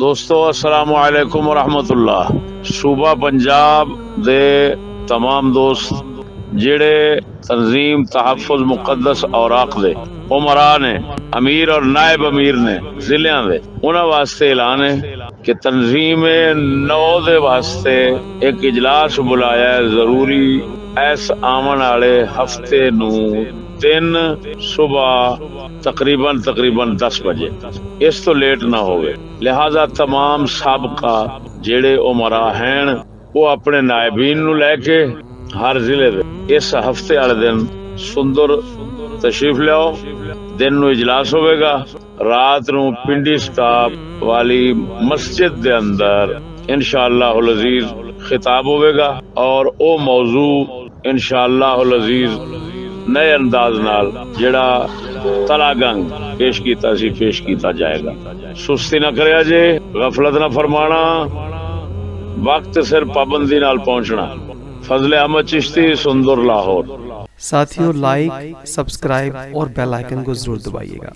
دوستو السلام علیکم ورحمۃ اللہ۔ صوبہ پنجاب دے تمام دوست جڑے تنظیم تحفظ مقدس اوراق دے عمرا نے، امیر اور نائب امیر نے ضلع دے، انہاں واسطے اعلان ہے کہ تنظیم نو دے واسطے ایک اجلاس بلایا ہے ضروری ایس آمن والے ہفتے نو 3 صبح تقریباً 10 بجے، اس تو لیٹ نہ ہوئے۔ لہذا تمام سابقہ جڑے عمرا ہیں وہ اپنے نائبین نو لے کے ہر ضلع دے اس ہفتے والے دن سندر تشریف لیاؤ۔ دن نو اجلاس ہوئے گا، رات نو پنڈی سٹاپ والی مسجد دے اندر انشاءاللہ العزیز خطاب ہوئے گا، اور او موضوع انشاءاللہ العزیز نئے انداز نال جڑا تلا گنگ پیش کیتا جائے گا۔ سستی نہ کریا جے، غفلت نہ فرمانا، وقت سر پابندی نال پہنچنا۔ فضل احمد چشتی، سندر، لاہور۔ ساتھیوں لائک، سبسکرائب اور بیل آئیکن کو ضرور دبائیے گا۔